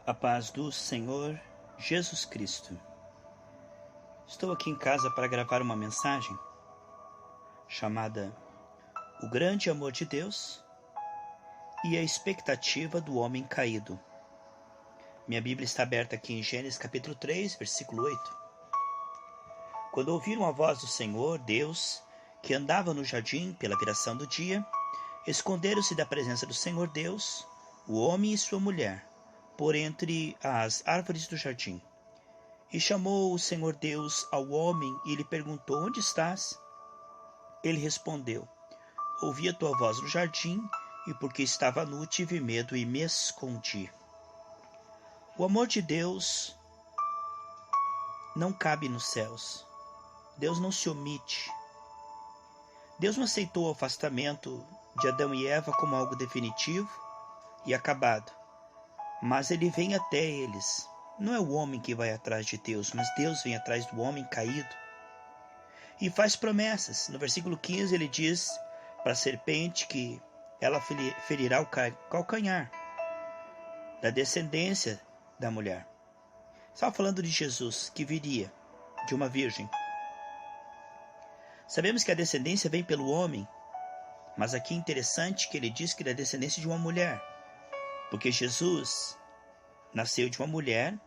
A paz do Senhor Jesus Cristo. Estou aqui em casa para gravar uma mensagem chamada O Grande Amor de Deus e a Expectativa do Homem Caído. Minha Bíblia está aberta aqui em Gênesis capítulo 3, versículo 8. Quando ouviram a voz do Senhor, Deus, que andava no jardim pela viração do dia, esconderam-se da presença do Senhor Deus, o homem e sua mulher, por entre as árvores do jardim. E chamou o Senhor Deus ao homem e lhe perguntou: onde estás? Ele respondeu: ouvi a tua voz no jardim, e porque estava nu tive medo e me escondi. O amor de Deus não cabe nos céus. Deus não se omite. Deus não aceitou o afastamento de Adão e Eva como algo definitivo e acabado. Mas ele vem até eles. Não é o homem que vai atrás de Deus, mas Deus vem atrás do homem caído. E faz promessas. No versículo 15 ele diz para a serpente que ela ferirá o calcanhar da descendência da mulher. Estava falando de Jesus, que viria de uma virgem. Sabemos que a descendência vem pelo homem, mas aqui é interessante que ele diz que ele é descendência de uma mulher. Porque Jesus nasceu de uma mulher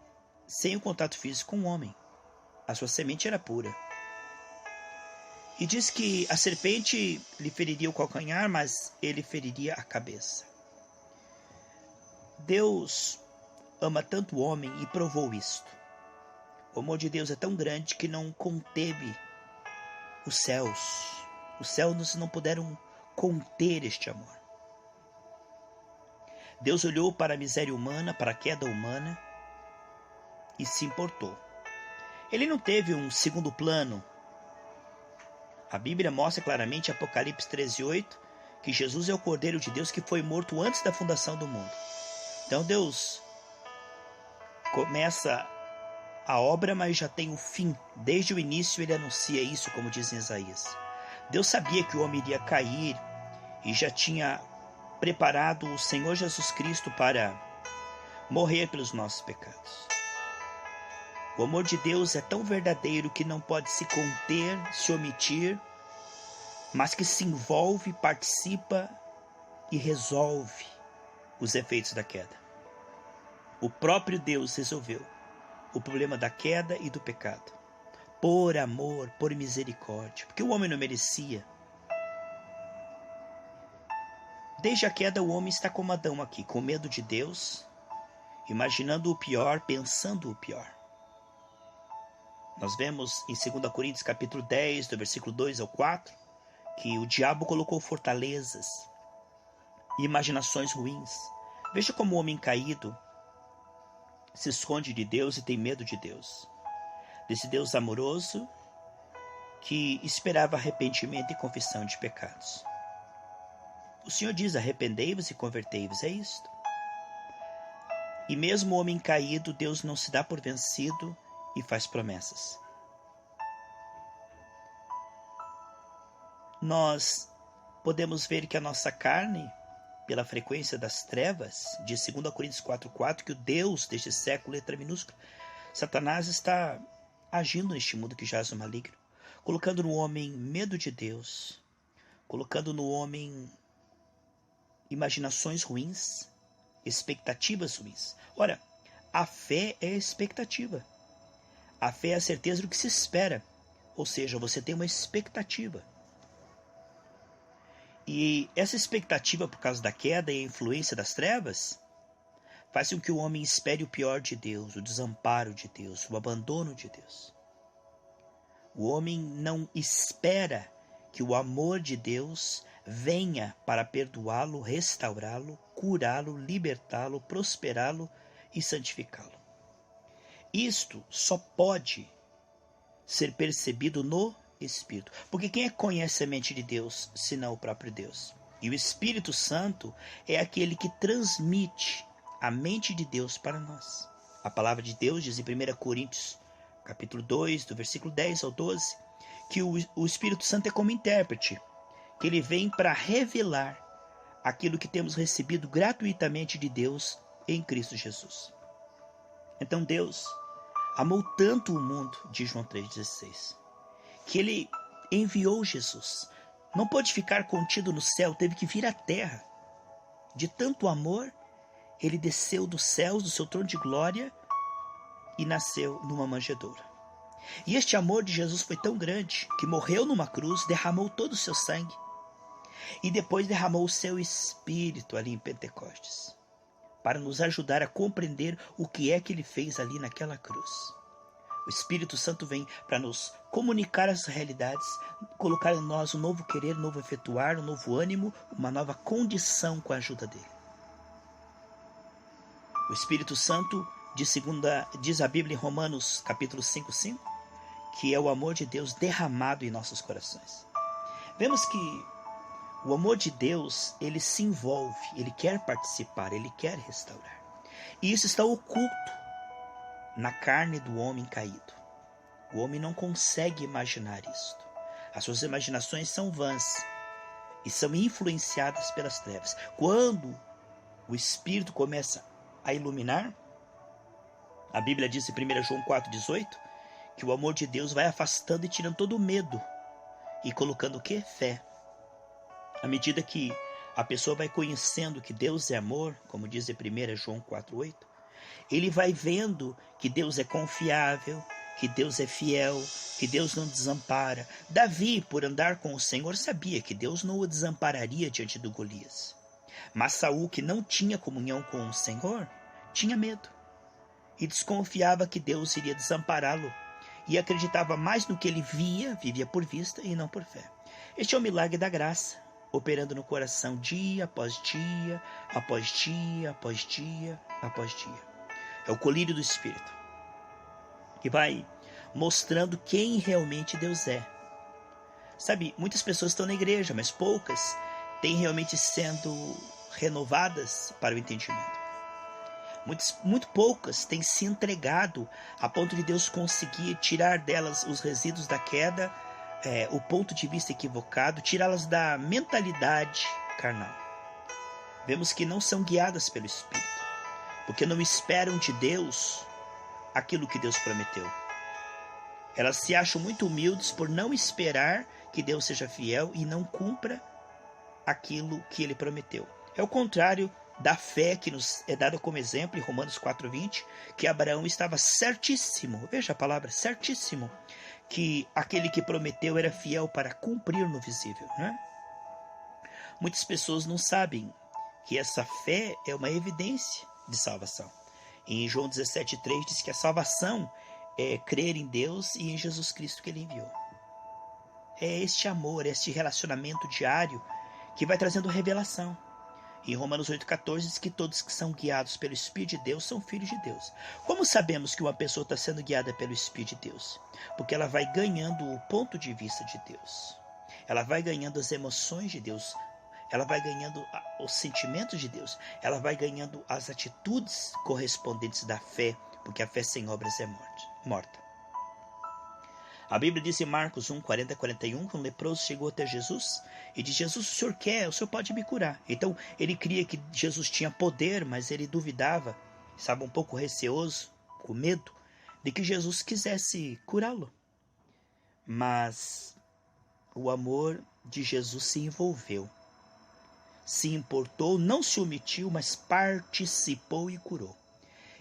sem o contato físico com o homem. A sua semente era pura. E diz que a serpente lhe feriria o calcanhar, mas ele feriria a cabeça. Deus ama tanto o homem e provou isto. O amor de Deus é tão grande que não conteve os céus. Os céus não puderam conter este amor. Deus olhou para a miséria humana, para a queda humana e se importou. Ele não teve um segundo plano. A Bíblia mostra claramente em Apocalipse 13:8 que Jesus é o Cordeiro de Deus que foi morto antes da fundação do mundo. Então Deus começa a obra, mas já tem o fim. Desde o início ele anuncia isso, como diz em Isaías. Deus sabia que o homem iria cair e já tinha preparado o Senhor Jesus Cristo para morrer pelos nossos pecados. O amor de Deus é tão verdadeiro que não pode se conter, se omitir, mas que se envolve, participa e resolve os efeitos da queda. O próprio Deus resolveu o problema da queda e do pecado, por amor, por misericórdia, porque o homem não merecia. Desde a queda o homem está como Adão aqui, com medo de Deus, imaginando o pior, pensando o pior. Nós vemos em 2 Coríntios capítulo 10, do versículo 2 ao 4, que o diabo colocou fortalezas e imaginações ruins. Veja como o homem caído se esconde de Deus e tem medo de Deus. Desse Deus amoroso que esperava arrependimento e confissão de pecados. O Senhor diz: arrependei-vos e convertei-vos, é isto. E mesmo o homem caído, Deus não se dá por vencido e faz promessas. Nós podemos ver que a nossa carne, pela frequência das trevas, de 2 Coríntios 4:4, que o Deus deste século, letra minúscula, Satanás está agindo neste mundo que jaz o maligno, colocando no homem medo de Deus, colocando no homem imaginações ruins, expectativas ruins. Ora, a fé é a expectativa. A fé é a certeza do que se espera. Ou seja, você tem uma expectativa. E essa expectativa, por causa da queda e a influência das trevas, faz com que o homem espere o pior de Deus, o desamparo de Deus, o abandono de Deus. O homem não espera que o amor de Deus venha para perdoá-lo, restaurá-lo, curá-lo, libertá-lo, prosperá-lo e santificá-lo. Isto só pode ser percebido no Espírito. Porque quem conhece a mente de Deus, senão o próprio Deus? E o Espírito Santo é aquele que transmite a mente de Deus para nós. A palavra de Deus diz em 1 Coríntios, capítulo 2, do versículo 10 ao 12, que o Espírito Santo é como intérprete, que ele vem para revelar aquilo que temos recebido gratuitamente de Deus em Cristo Jesus. Então Deus amou tanto o mundo, diz João 3,16, que ele enviou Jesus. Não pôde ficar contido no céu, teve que vir à terra. De tanto amor, ele desceu dos céus, do seu trono de glória, e nasceu numa manjedoura. E este amor de Jesus foi tão grande que morreu numa cruz, derramou todo o seu sangue e depois derramou o seu Espírito ali em Pentecostes, para nos ajudar a compreender o que é que ele fez ali naquela cruz. O Espírito Santo vem para nos comunicar as realidades, colocar em nós um novo querer, um novo efetuar, um novo ânimo, uma nova condição com a ajuda dele. O Espírito Santo, diz a Bíblia em Romanos capítulo 5:5, que é o amor de Deus derramado em nossos corações. Vemos que o amor de Deus, ele se envolve, ele quer participar, ele quer restaurar. E isso está oculto na carne do homem caído. O homem não consegue imaginar isto. As suas imaginações são vãs e são influenciadas pelas trevas. Quando o Espírito começa a iluminar, a Bíblia diz em 1 João 4,18, que o amor de Deus vai afastando e tirando todo o medo e colocando o quê? Fé. À medida que a pessoa vai conhecendo que Deus é amor, como diz em 1 João 4,8, ele vai vendo que Deus é confiável, que Deus é fiel, que Deus não desampara. Davi, por andar com o Senhor, sabia que Deus não o desampararia diante do Golias. Mas Saul, que não tinha comunhão com o Senhor, tinha medo e desconfiava que Deus iria desampará-lo e acreditava mais no que ele vivia por vista e não por fé. Este é o milagre da graça, operando no coração dia após dia, após dia, após dia, após dia. É o colírio do Espírito, que vai mostrando quem realmente Deus é. Sabe, muitas pessoas estão na igreja, mas poucas têm realmente sendo renovadas para o entendimento. Muito poucas têm se entregado a ponto de Deus conseguir tirar delas os resíduos da queda, o ponto de vista equivocado, tirá-las da mentalidade carnal. Vemos que não são guiadas pelo Espírito, porque não esperam de Deus aquilo que Deus prometeu. Elas se acham muito humildes por não esperar que Deus seja fiel e não cumpra aquilo que ele prometeu. É o contrário da fé que nos é dada como exemplo em Romanos 4,20, que Abraão estava certíssimo, veja a palavra, certíssimo, que aquele que prometeu era fiel para cumprir no visível, né? Muitas pessoas não sabem que essa fé é uma evidência de salvação. Em João 17,3 diz que a salvação é crer em Deus e em Jesus Cristo que ele enviou. É este amor, este relacionamento diário que vai trazendo revelação. Em Romanos 8,14 diz que todos que são guiados pelo Espírito de Deus são filhos de Deus. Como sabemos que uma pessoa está sendo guiada pelo Espírito de Deus? Porque ela vai ganhando o ponto de vista de Deus. Ela vai ganhando as emoções de Deus. Ela vai ganhando os sentimentos de Deus. Ela vai ganhando as atitudes correspondentes da fé, porque a fé sem obras é morta. A Bíblia diz em Marcos 1, 40 a 41, que um leproso chegou até Jesus e disse: Jesus, o senhor quer, o senhor pode me curar. Então ele cria que Jesus tinha poder, mas ele duvidava, estava um pouco receoso, com medo, de que Jesus quisesse curá-lo. Mas o amor de Jesus se envolveu, se importou, não se omitiu, mas participou e curou.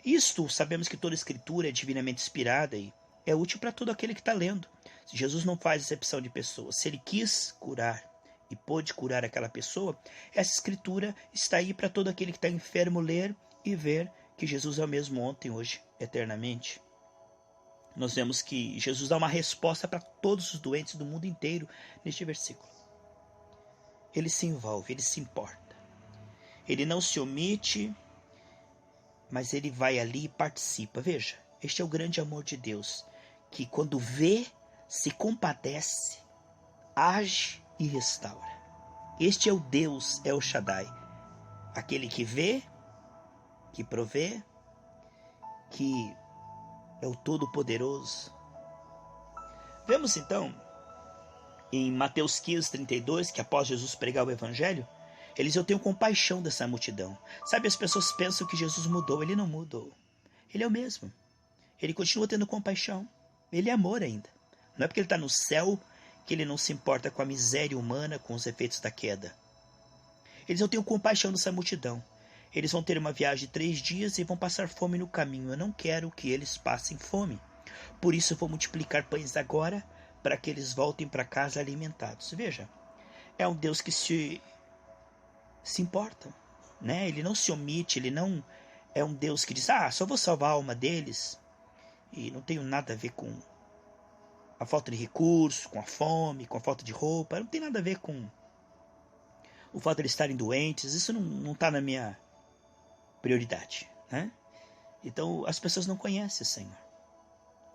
Isto, sabemos que toda escritura é divinamente inspirada e é útil para todo aquele que está lendo. Jesus não faz exceção de pessoas. Se ele quis curar e pôde curar aquela pessoa, essa escritura está aí para todo aquele que está enfermo ler e ver que Jesus é o mesmo ontem, hoje, eternamente. Nós vemos que Jesus dá uma resposta para todos os doentes do mundo inteiro neste versículo. Ele se envolve, ele se importa. Ele não se omite, mas ele vai ali e participa. Veja, este é o grande amor de Deus, que quando vê, se compadece, age e restaura. Este é o Deus, é o Shaddai, aquele que vê, que provê, que é o Todo-Poderoso. Vemos então em Mateus 15:32, que após Jesus pregar o Evangelho, ele diz: eu tenho compaixão dessa multidão. Sabe, as pessoas pensam que Jesus mudou. Ele não mudou. Ele é o mesmo. Ele continua tendo compaixão. Ele é amor ainda. Não é porque ele está no céu que ele não se importa com a miséria humana, com os efeitos da queda. Eles não têm compaixão dessa multidão. Eles vão ter uma viagem de 3 dias e vão passar fome no caminho. Eu não quero que eles passem fome. Por isso eu vou multiplicar pães agora, para que eles voltem para casa alimentados. Veja, é um Deus que se importa, né? Ele não se omite, ele não é um Deus que diz, só vou salvar a alma deles. E não tenho nada a ver com a falta de recursos, com a fome, com a falta de roupa. Não tem nada a ver com o fato de eles estarem doentes. Isso não está na minha prioridade, né? Então as pessoas não conhecem o Senhor.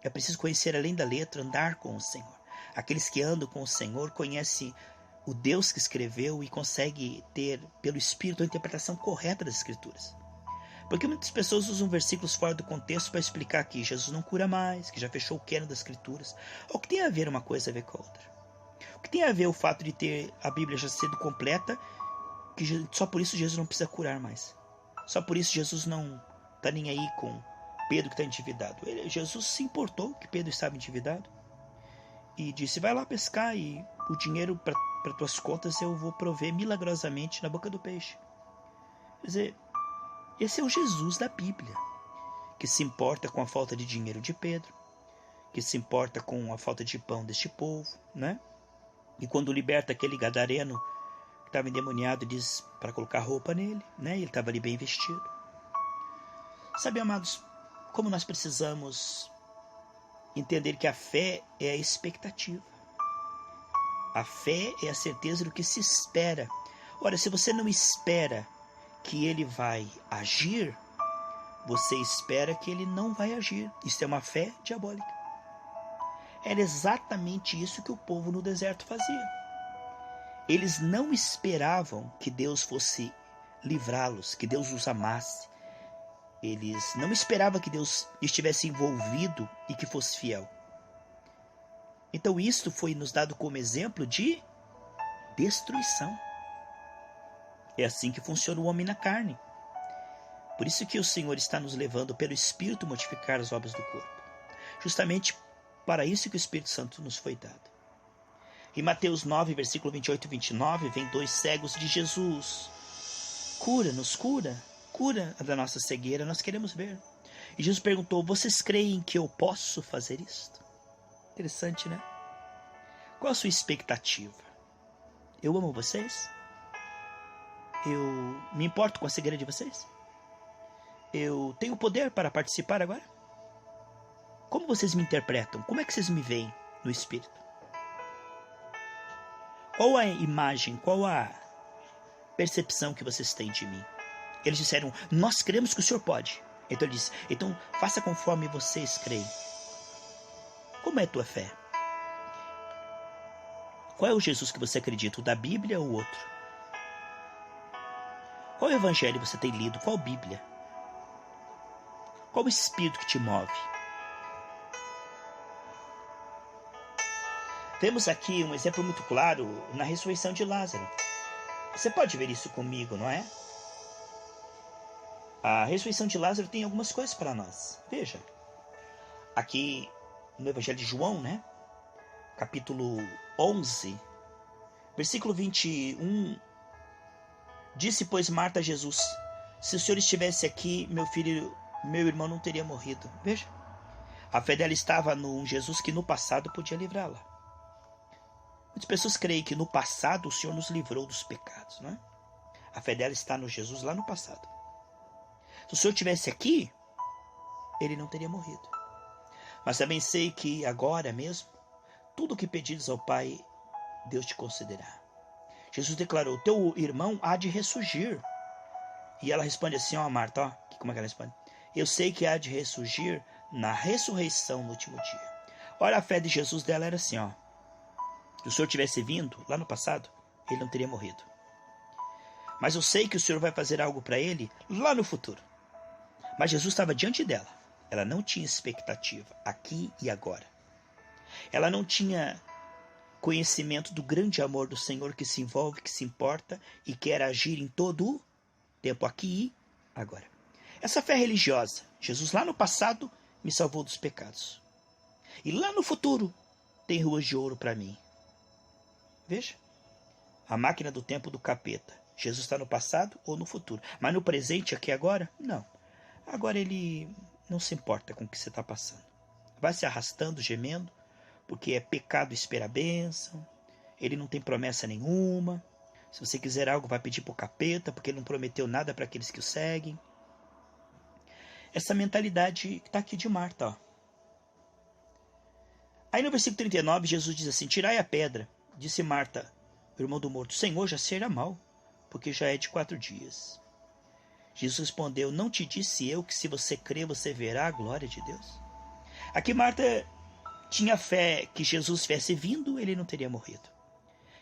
É preciso conhecer além da letra, andar com o Senhor. Aqueles que andam com o Senhor conhecem o Deus que escreveu e conseguem ter, pelo Espírito, a interpretação correta das Escrituras. Porque muitas pessoas usam versículos fora do contexto para explicar que Jesus não cura mais, que já fechou o quênon das Escrituras. O que tem a ver uma coisa a ver com a outra? O que tem a ver o fato de ter a Bíblia já sido completa, que só por isso Jesus não precisa curar mais? Só por isso Jesus não está nem aí com Pedro que está endividado. Jesus se importou que Pedro estava endividado e disse, vai lá pescar e o dinheiro para tuas contas eu vou prover milagrosamente na boca do peixe. Quer dizer, esse é o Jesus da Bíblia, que se importa com a falta de dinheiro de Pedro, que se importa com a falta de pão deste povo, né? E quando liberta aquele gadareno que estava endemoniado, diz para colocar roupa nele, né? Ele estava ali bem vestido. Sabe, amados, como nós precisamos entender que a fé é a expectativa. A fé é a certeza do que se espera. Ora, se você não espera que ele vai agir, você espera que ele não vai agir. Isso é uma fé diabólica. Era exatamente isso que o povo no deserto fazia. Eles não esperavam que Deus fosse livrá-los, que Deus os amasse. Eles não esperavam que Deus estivesse envolvido e que fosse fiel. Então isto foi nos dado como exemplo de destruição. É assim que funciona o homem na carne. Por isso que o Senhor está nos levando pelo Espírito a modificar as obras do corpo. Justamente para isso que o Espírito Santo nos foi dado. Em Mateus 9, versículo 28 e 29, vem 2 cegos de Jesus. Cura-nos, cura da nossa cegueira, nós queremos ver. E Jesus perguntou, vocês creem que eu posso fazer isto? Interessante, né? Qual a sua expectativa? Eu amo vocês? Eu me importo com a cegueira de vocês? Eu tenho poder para participar agora? Como vocês me interpretam? Como é que vocês me veem no Espírito? Qual a imagem, qual a percepção que vocês têm de mim? Eles disseram, nós cremos que o Senhor pode. Então ele disse, então faça conforme vocês creem. Como é a tua fé? Qual é o Jesus que você acredita? O da Bíblia ou o outro? Qual evangelho você tem lido? Qual Bíblia? Qual o Espírito que te move? Temos aqui um exemplo muito claro na ressurreição de Lázaro. Você pode ver isso comigo, não é? A ressurreição de Lázaro tem algumas coisas para nós. Veja, aqui no Evangelho de João, né? Capítulo 11, versículo 21, disse, pois, Marta a Jesus, se o Senhor estivesse aqui, meu irmão não teria morrido. Veja, a fé dela estava num Jesus que no passado podia livrá-la. Muitas pessoas creem que no passado o Senhor nos livrou dos pecados, não é? A fé dela está no Jesus lá no passado. Se o Senhor estivesse aqui, ele não teria morrido. Mas também sei que agora mesmo, tudo o que pedires ao Pai, Deus te concederá. Jesus declarou, teu irmão há de ressurgir. E ela responde assim, ó Marta, ó, como é que ela responde? Eu sei que há de ressurgir na ressurreição no último dia. Olha, a fé de Jesus dela era assim, ó. Se o Senhor tivesse vindo lá no passado, ele não teria morrido. Mas eu sei que o Senhor vai fazer algo para ele lá no futuro. Mas Jesus estava diante dela. Ela não tinha expectativa, aqui e agora. Ela não tinha conhecimento do grande amor do Senhor que se envolve, que se importa e quer agir em todo o tempo, aqui e agora. Essa fé religiosa, Jesus lá no passado me salvou dos pecados. E lá no futuro tem ruas de ouro para mim. Veja, a máquina do tempo do capeta. Jesus está no passado ou no futuro. Mas no presente, aqui agora, não. Agora ele não se importa com o que você está passando. Vai se arrastando, gemendo, porque é pecado esperar a bênção. Ele não tem promessa nenhuma. Se você quiser algo, vai pedir para o capeta, porque ele não prometeu nada para aqueles que o seguem. Essa mentalidade que está aqui de Marta. Ó. Aí no versículo 39, Jesus diz assim: tirai a pedra. Disse Marta, o irmão do morto: Senhor, já será mal, porque já é de 4 dias. Jesus respondeu: não te disse eu que se você crer, você verá a glória de Deus? Aqui Marta tinha fé que Jesus tivesse vindo, ele não teria morrido.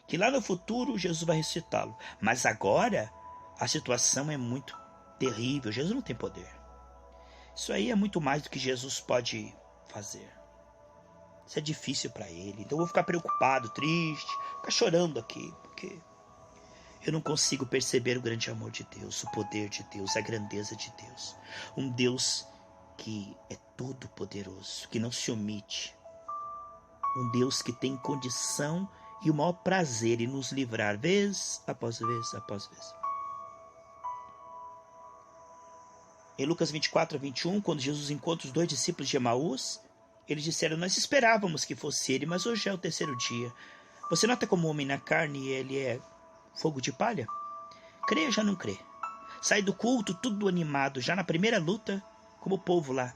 Que lá no futuro Jesus vai ressuscitá-lo. Mas agora a situação é muito terrível. Jesus não tem poder. Isso aí é muito mais do que Jesus pode fazer. Isso é difícil para ele. Então eu vou ficar preocupado, triste, ficar chorando aqui, porque eu não consigo perceber o grande amor de Deus, o poder de Deus, a grandeza de Deus. Um Deus que é todo poderoso, que não se omite. Um Deus que tem condição e o maior prazer em nos livrar vez após vez após vez. Em Lucas 24 a 21, quando Jesus encontra os 2 discípulos de Emaús, eles disseram: nós esperávamos que fosse ele, mas hoje é o 3º dia. Você nota como o homem na carne ele é fogo de palha? Crê ou já não crê? Sai do culto tudo animado, já na primeira luta, como o povo lá.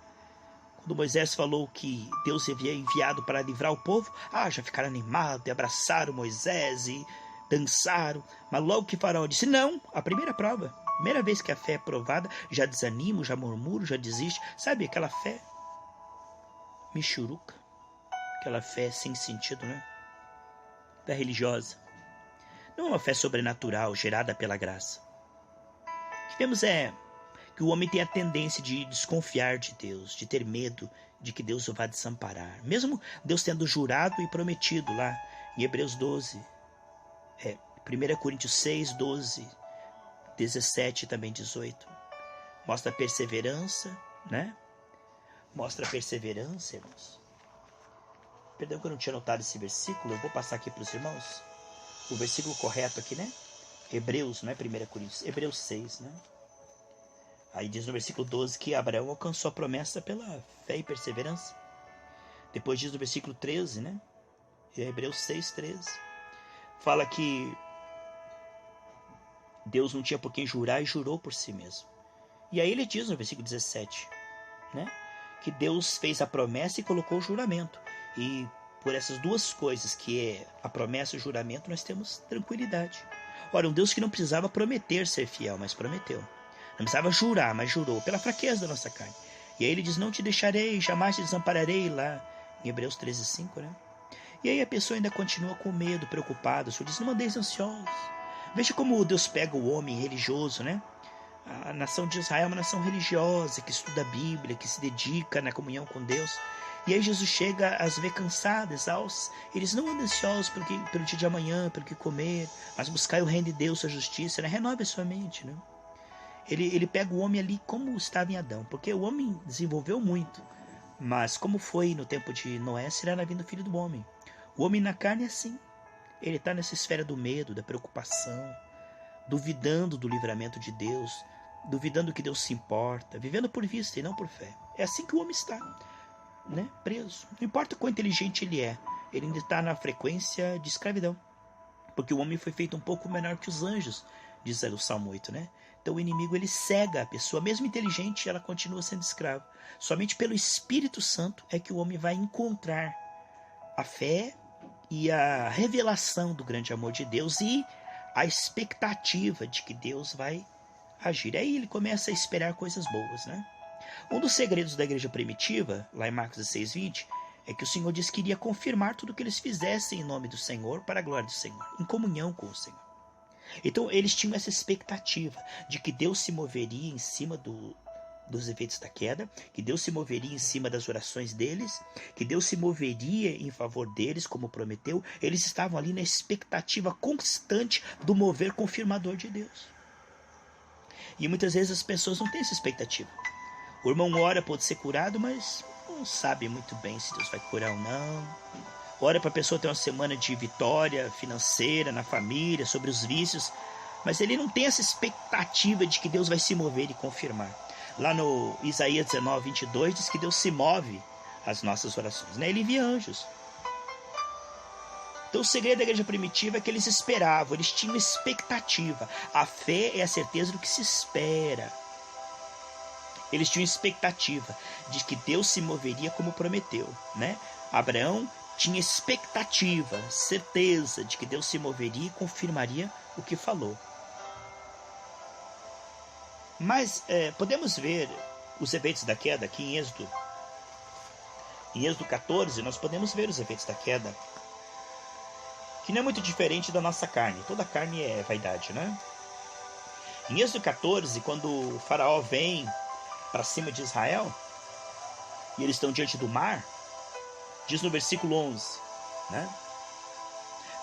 Quando Moisés falou que Deus havia enviado para livrar o povo, já ficaram animados e abraçaram Moisés e dançaram. Mas logo que Faraó disse não, a primeira prova, primeira vez que a fé é provada, já desanimo, já murmuro, já desiste. Sabe aquela fé michuruca? Aquela fé sem sentido, né? Fé religiosa. Não é uma fé sobrenatural, gerada pela graça. O que vemos é que o homem tem a tendência de desconfiar de Deus, de ter medo de que Deus o vá desamparar. Mesmo Deus tendo jurado e prometido lá em Hebreus 12, 1 Coríntios 6, 12, 17 e também 18. Mostra a perseverança, né? Mostra a perseverança, irmãos. Perdão que eu não tinha notado esse versículo, eu vou passar aqui para os irmãos. O versículo correto aqui, né? Hebreus, não é 1 Coríntios, Hebreus 6, né? Aí diz no versículo 12 que Abraão alcançou a promessa pela fé e perseverança. Depois diz no versículo 13, né? Hebreus 6, 13. Fala que Deus não tinha por quem jurar e jurou por si mesmo. E aí ele diz no versículo 17, né? Que Deus fez a promessa e colocou o juramento. E por essas duas coisas, que é a promessa e o juramento, nós temos tranquilidade. Ora, um Deus que não precisava prometer ser fiel, mas prometeu. Não precisava jurar, mas jurou, pela fraqueza da nossa carne. E aí ele diz: não te deixarei, jamais te desampararei, lá em Hebreus 13, 5, né? E aí a pessoa ainda continua com medo, preocupada. O Senhor diz: não mandeis ansiosos. Veja como Deus pega o homem religioso, né? A nação de Israel é uma nação religiosa, que estuda a Bíblia, que se dedica na comunhão com Deus. E aí Jesus chega a as ver cansados, exaustos. Eles não andam ansiosos pelo dia de amanhã, pelo que comer, mas buscai o reino de Deus, a justiça, né? Renove a sua mente, né? Ele pega o homem ali como estava em Adão, porque o homem desenvolveu muito, mas como foi no tempo de Noé, será na vinda do Filho do Homem. O homem na carne é assim, ele está nessa esfera do medo, da preocupação, duvidando do livramento de Deus, duvidando que Deus se importa, vivendo por vista e não por fé. É assim que o homem está, né? Preso. Não importa quão inteligente ele ainda está na frequência de escravidão, porque o homem foi feito um pouco menor que os anjos, diz o Salmo 8, né? Então o inimigo ele cega a pessoa, mesmo inteligente, ela continua sendo escrava. Somente pelo Espírito Santo é que o homem vai encontrar a fé e a revelação do grande amor de Deus e a expectativa de que Deus vai agir. Aí ele começa a esperar coisas boas, né? Um dos segredos da igreja primitiva, lá em Marcos 16:20, é que o Senhor disse que iria confirmar tudo o que eles fizessem em nome do Senhor, para a glória do Senhor, em comunhão com o Senhor. Então eles tinham essa expectativa de que Deus se moveria em cima dos efeitos da queda, que Deus se moveria em cima das orações deles, que Deus se moveria em favor deles, como prometeu. Eles estavam ali na expectativa constante do mover confirmador de Deus. E muitas vezes as pessoas não têm essa expectativa. O irmão ora, pode ser curado, mas não sabe muito bem se Deus vai curar ou não. Ora para a pessoa ter uma semana de vitória financeira na família, sobre os vícios, mas ele não tem essa expectativa de que Deus vai se mover e confirmar. Lá no Isaías 19, 22, diz que Deus se move às nossas orações, né? Ele envia anjos. Então o segredo da igreja primitiva é que eles esperavam, eles tinham expectativa. A fé é a certeza do que se espera. Eles tinham expectativa de que Deus se moveria como prometeu, né? Abraão tinha expectativa, certeza de que Deus se moveria e confirmaria o que falou. Mas podemos ver os efeitos da queda aqui em Êxodo. Em Êxodo 14, nós podemos ver os efeitos da queda, que não é muito diferente da nossa carne. Toda carne é vaidade, né? Em Êxodo 14, quando o faraó vem para cima de Israel, e eles estão diante do mar, diz no versículo 11, né?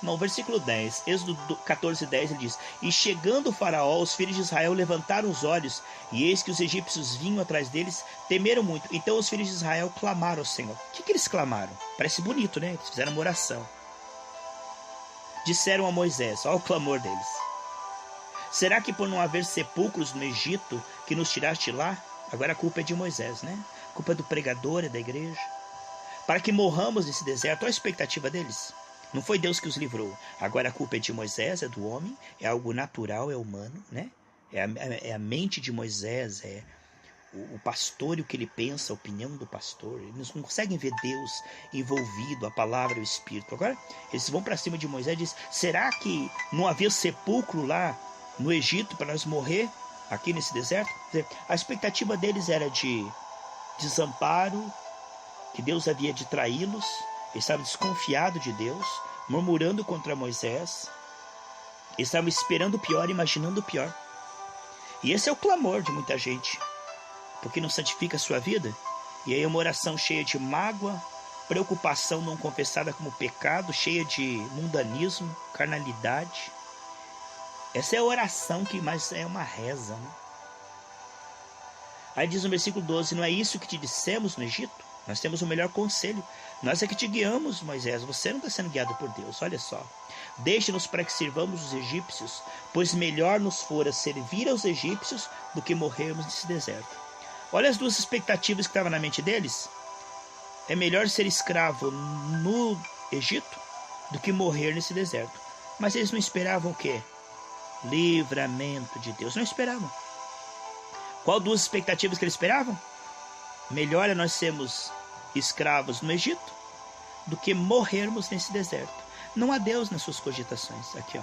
No versículo 10, Êxodo 14, 10, ele diz: E chegando o faraó, os filhos de Israel levantaram os olhos, e eis que os egípcios vinham atrás deles, temeram muito. Então os filhos de Israel clamaram ao Senhor. O que eles clamaram? Parece bonito, né? Eles fizeram uma oração. Disseram a Moisés, olha o clamor deles: Será que por não haver sepulcros no Egito, que nos tiraste lá? Agora a culpa é de Moisés, né? A culpa é do pregador e da igreja. Para que morramos nesse deserto. Olha a expectativa deles. Não foi Deus que os livrou. Agora a culpa é de Moisés, é do homem, é algo natural, é humano, né? É a mente de Moisés, é o pastor e o que ele pensa, a opinião do pastor. Eles não conseguem ver Deus envolvido, a palavra e o Espírito. Agora eles vão para cima de Moisés e dizem: será que não havia sepulcro lá no Egito para nós morrer aqui nesse deserto? A expectativa deles era de desamparo, que Deus havia de traí-los. Eles estavam desconfiados de Deus, murmurando contra Moisés. Eles estavam esperando o pior, imaginando o pior. E esse é o clamor de muita gente, porque não santifica a sua vida. E aí uma oração cheia de mágoa, preocupação não confessada como pecado, cheia de mundanismo, carnalidade. Essa é a oração que mais é uma reza, né? Aí diz no versículo 12: Não é isso que te dissemos no Egito? Nós temos o melhor conselho. Nós é que te guiamos, Moisés. Você não está sendo guiado por Deus. Olha só. Deixe-nos para que sirvamos os egípcios, pois melhor nos fora servir aos egípcios do que morrermos nesse deserto. Olha as duas expectativas que estavam na mente deles. É melhor ser escravo no Egito do que morrer nesse deserto. Mas eles não esperavam o quê? Livramento de Deus. Não esperavam. Qual duas expectativas que eles esperavam? Melhor é nós sermos escravos no Egito do que morrermos nesse deserto. Não há Deus nas suas cogitações. Aqui, ó.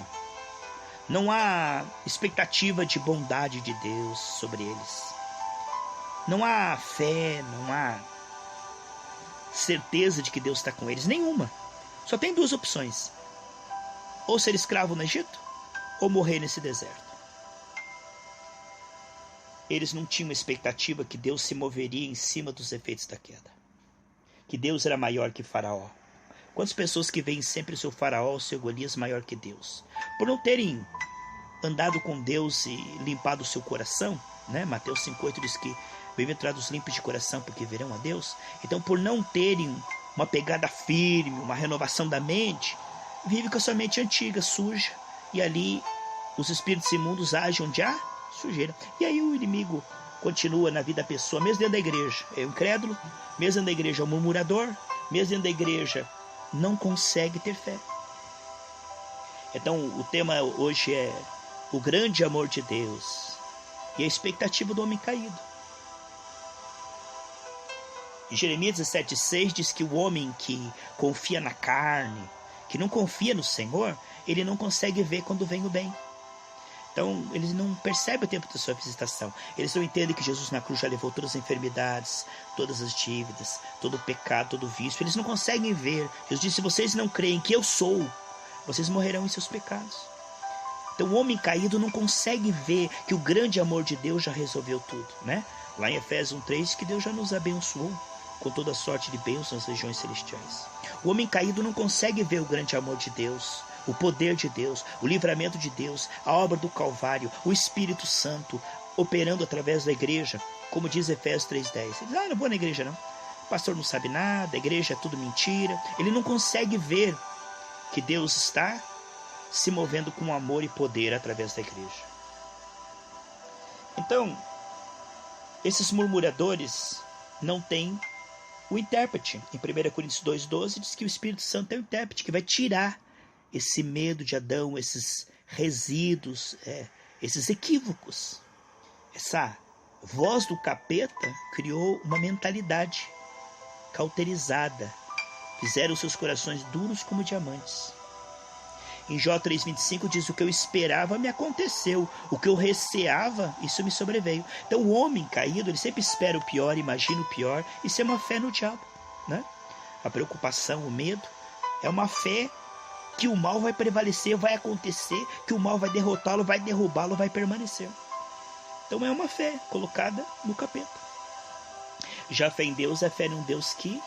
Não há expectativa de bondade de Deus sobre eles. Não há fé, não há certeza de que Deus está com eles. Nenhuma. Só tem duas opções: ou ser escravo no Egito, ou morrer nesse deserto. Eles não tinham expectativa que Deus se moveria em cima dos efeitos da queda, que Deus era maior que Faraó. Quantas pessoas que veem sempre o seu Faraó, o seu Golias maior que Deus, por não terem andado com Deus e limpado o seu coração, né? Mateus 5,8 diz que bem-aventurados limpos de coração, porque verão a Deus. Então, por não terem uma pegada firme, uma renovação da mente, vive com a sua mente antiga, suja, e ali os espíritos imundos agem onde há sujeira. E aí o inimigo continua na vida da pessoa, mesmo dentro da igreja é um incrédulo, mesmo dentro da igreja é um murmurador, mesmo dentro da igreja não consegue ter fé. Então o tema hoje é o grande amor de Deus e a expectativa do homem caído. Em Jeremias 17,6 diz que o homem que confia na carne, que não confia no Senhor, ele não consegue ver quando vem o bem. Então, eles não percebem o tempo da sua visitação. Eles não entendem que Jesus na cruz já levou todas as enfermidades, todas as dívidas, todo o pecado, todo o vício. Eles não conseguem ver. Jesus disse: se vocês não creem que eu sou, vocês morrerão em seus pecados. Então, o homem caído não consegue ver que o grande amor de Deus já resolveu tudo, né? Lá em Efésios 1,3, que Deus já nos abençoou com toda sorte de bênçãos nas regiões celestiais. O homem caído não consegue ver o grande amor de Deus, o poder de Deus, o livramento de Deus, a obra do Calvário, o Espírito Santo operando através da igreja, como diz Efésios 3:10. Ele diz, não vou na igreja não. O pastor não sabe nada, a igreja é tudo mentira. Ele não consegue ver que Deus está se movendo com amor e poder através da igreja. Então, esses murmuradores não têm o intérprete. Em 1 Coríntios 2:12 diz que o Espírito Santo é o intérprete que vai tirar esse medo de Adão, esses resíduos, esses equívocos. Essa voz do capeta criou uma mentalidade cauterizada. Fizeram seus corações duros como diamantes. Em Jó 3:25 diz, o que eu esperava me aconteceu, o que eu receava, isso me sobreveio. Então o homem caído, ele sempre espera o pior, imagina o pior, isso é uma fé no diabo, né? A preocupação, o medo, é uma fé que o mal vai prevalecer, vai acontecer, que o mal vai derrotá-lo, vai derrubá-lo, vai permanecer. Então é uma fé colocada no capeta. Já a fé em Deus é fé em um Deus que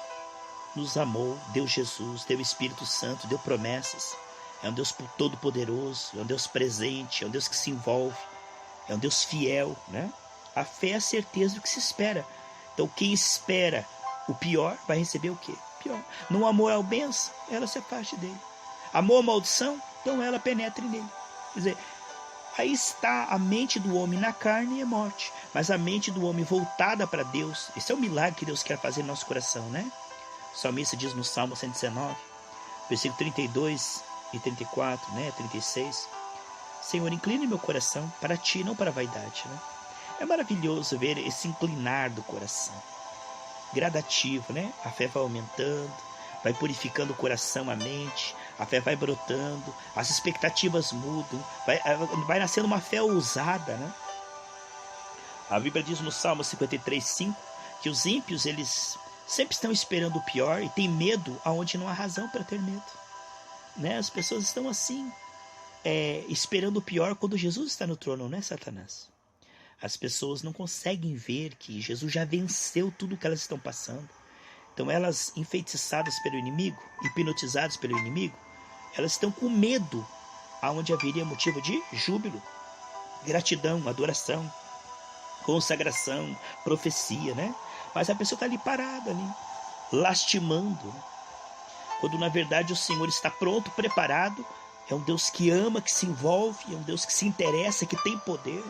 nos amou, deu Jesus, deu Espírito Santo, deu promessas. É um Deus todo-poderoso, é um Deus presente, é um Deus que se envolve, é um Deus fiel, né? A fé é a certeza do que se espera. Então quem espera o pior vai receber o quê? Pior. No amor ao bênção, ela se afaste dele. Amor à maldição, então ela penetre nele. Quer dizer, aí está a mente do homem na carne e é morte. Mas a mente do homem voltada para Deus, esse é o milagre que Deus quer fazer no nosso coração, né? O salmista diz no Salmo 119, versículo 32 e 34, né? 36. Senhor, incline meu coração para ti, não para a vaidade, né? É maravilhoso ver esse inclinar do coração. Gradativo, né? A fé vai aumentando, vai purificando o coração, a mente, a fé vai brotando, as expectativas mudam, vai nascendo uma fé ousada, né? A Bíblia diz no Salmo 53:5 que os ímpios, eles sempre estão esperando o pior e têm medo aonde não há razão para ter medo, né? As pessoas estão assim, esperando o pior quando Jesus está no trono, não é Satanás? As pessoas não conseguem ver que Jesus já venceu tudo o que elas estão passando. Então elas, enfeitiçadas pelo inimigo, hipnotizadas pelo inimigo, elas estão com medo, aonde haveria motivo de júbilo, gratidão, adoração, consagração, profecia, né? Mas a pessoa está ali parada, ali, lastimando, quando na verdade o Senhor está pronto, preparado. É um Deus que ama, que se envolve, é um Deus que se interessa, que tem poder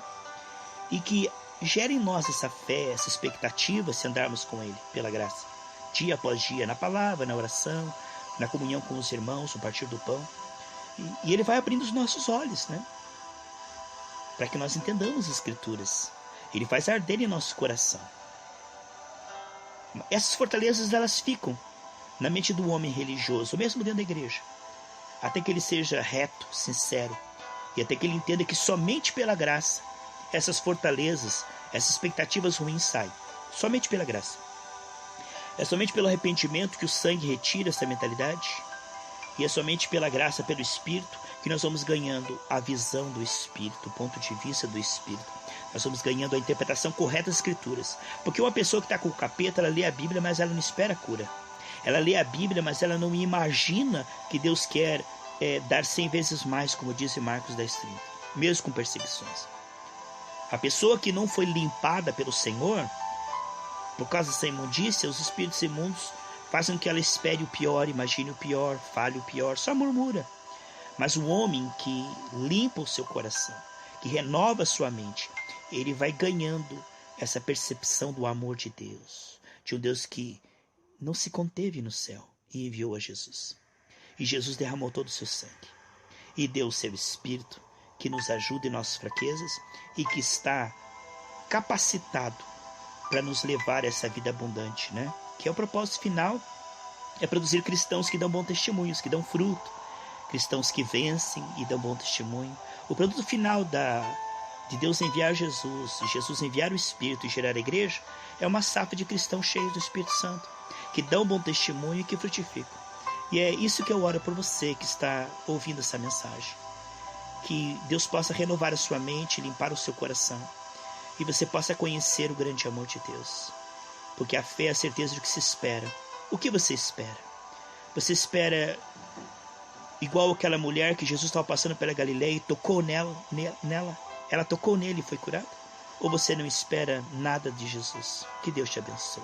e que gera em nós essa fé, essa expectativa, se andarmos com Ele, pela graça, dia após dia, na palavra, na oração, na comunhão com os irmãos, no partir do pão. E Ele vai abrindo os nossos olhos, né? Para que nós entendamos as Escrituras. Ele faz arder em nosso coração. Essas fortalezas, elas ficam na mente do homem religioso, mesmo dentro da igreja, até que ele seja reto, sincero, e até que ele entenda que somente pela graça essas fortalezas, essas expectativas ruins saem. Somente pela graça. É somente pelo arrependimento que o sangue retira essa mentalidade. E é somente pela graça, pelo Espírito, que nós vamos ganhando a visão do Espírito, o ponto de vista do Espírito. Nós vamos ganhando a interpretação correta das Escrituras. Porque uma pessoa que está com o capeta, ela lê a Bíblia, mas ela não espera a cura. Ela lê a Bíblia, mas ela não imagina que Deus quer dar 100 vezes mais, como disse Marcos 10:30, mesmo com perseguições. A pessoa que não foi limpada pelo Senhor, por causa dessa imundícia, os espíritos imundos fazem com que ela espere o pior, imagine o pior, fale o pior, só murmura. Mas o homem que limpa o seu coração, que renova a sua mente, ele vai ganhando essa percepção do amor de Deus, de um Deus que não se conteve no céu e enviou a Jesus. E Jesus derramou todo o seu sangue e deu o seu Espírito, que nos ajuda em nossas fraquezas e que está capacitado para nos levar a essa vida abundante, né? Que é o propósito final, é produzir cristãos que dão bom testemunho, que dão fruto, cristãos que vencem e dão bom testemunho. O produto final de Deus enviar Jesus, de Jesus enviar o Espírito e gerar a igreja, é uma safra de cristãos cheios do Espírito Santo, que dão bom testemunho e que frutificam. E é isso que eu oro por você que está ouvindo essa mensagem. Que Deus possa renovar a sua mente, limpar o seu coração, e você possa conhecer o grande amor de Deus. Porque a fé é a certeza do que se espera. O que você espera? Você espera igual aquela mulher que Jesus estava passando pela Galileia e tocou nela? Ela tocou nele e foi curada? Ou você não espera nada de Jesus? Que Deus te abençoe.